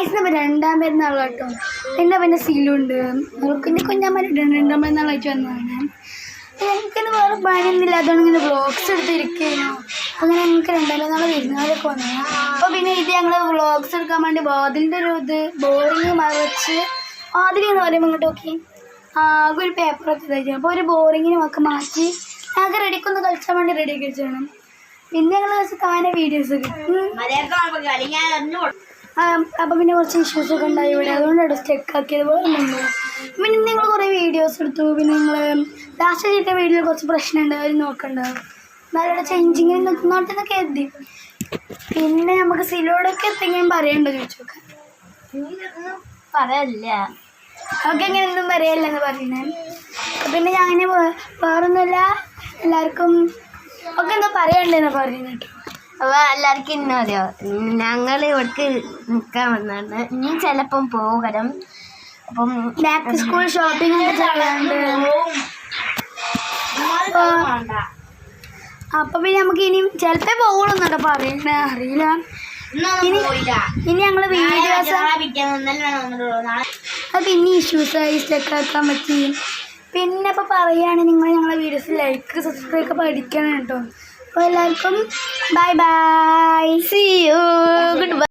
ഗൈസിന് രണ്ടാം പെരുന്നാൾ കേട്ടോ. പിന്നെ സീലുണ്ട് പിന്നെ കുഞ്ഞാമ്മ രണ്ടാം പെരുന്നാളായിട്ട് വന്നതാണ്. എനിക്കിന്ന് വേറെ പണിയൊന്നുമില്ല, അതുകൊണ്ട് ഇങ്ങനെ വ്ളോഗ്സ് എടുത്തിരിക്കുന്നു. അങ്ങനെ ഞങ്ങൾക്ക് രണ്ടാം പെരുന്നാൾ വിരുന്നുകാരൊക്കെ വന്നതാണ്. അപ്പോൾ പിന്നെ ഇത് ഞങ്ങൾ വ്ളോഗ്സ് എടുക്കാൻ വേണ്ടി വാതിലിൻ്റെ ഒരു ഇത് ബോറിങ് മറിച്ച് വാതിലെന്ന് പറയുമ്പോൾ ഇങ്ങോട്ട് നോക്കി ആകെ ഒരു പേപ്പറൊക്കെ തയ്ച്ചു. അപ്പോൾ ഒരു ബോറിങ്ങിനും ഒക്കെ മാറ്റി ഞങ്ങൾക്ക് റെഡിക്കൊന്ന് കളിച്ചാൻ വേണ്ടി റെഡിയാക്കി വെച്ചാണ്. പിന്നെ ഞങ്ങൾ കുറച്ച് താനെ വീഡിയോസ് കിട്ടും. അപ്പോൾ പിന്നെ കുറച്ച് ഇഷ്യൂസൊക്കെ ഉണ്ടായി ഇവിടെ, അതുകൊണ്ടാണ് സ്റ്റെക്കാക്കിയത്. പോലെ പിന്നെ നിങ്ങൾ കുറേ വീഡിയോസ് എടുത്തു. പിന്നെ നിങ്ങൾ ലാസ്റ്റ് ചെയ്ത വീഡിയോയിൽ കുറച്ച് പ്രശ്നമുണ്ട്, അത് നോക്കണ്ടാവും. നല്ല ചേഞ്ചിങ്ങിന് നോക്കുന്നോട്ടെന്നൊക്കെ എഴുതി. പിന്നെ നമുക്ക് സിലോടൊക്കെ എന്തെങ്കിലും പറയണ്ടോ ചോദിച്ചോക്കെ. പറയല്ല അവർക്ക് എങ്ങനെ ഒന്നും പറയല്ലെന്ന് പറയുന്നത്. പിന്നെ ഞാൻ വേറൊന്നുമില്ല, എല്ലാവർക്കും ഒക്കെ എന്താ പറയണ്ടെന്ന് പറയുന്നത് കേട്ടോ. അപ്പോൾ എല്ലാവർക്കും ഇന്നും അറിയോ, ഞങ്ങൾ ഇവിടേക്ക് നിൽക്കാൻ വന്നാണ്. ഇനി ചിലപ്പം പോകണം. അപ്പം ബാക്ക് സ്കൂൾ ഷോപ്പിംഗ് ഒക്കെ ചെയ്യാണ്ട്. അപ്പോൾ പിന്നെ നമുക്ക് ഇനി ചിലപ്പോൾ പോകുള്ളൂന്നോ പറയണ അറിയില്ല. ഇനി ഞങ്ങൾ വീഡിയോസ് അത് പിന്നെ ഇഷ്യൂസായി സ്റ്റെക്കാക്കാൻ പറ്റി. പിന്നെ ഇപ്പോൾ പറയുകയാണെങ്കിൽ നിങ്ങൾ ഞങ്ങളെ വീഡിയോസ് ലൈക്ക് സബ്സ്ക്രൈബ് ഒക്കെ പഠിക്കണം കേട്ടോ. അപ്പോൾ എല്ലാവർക്കും bye bye, see you, good bye.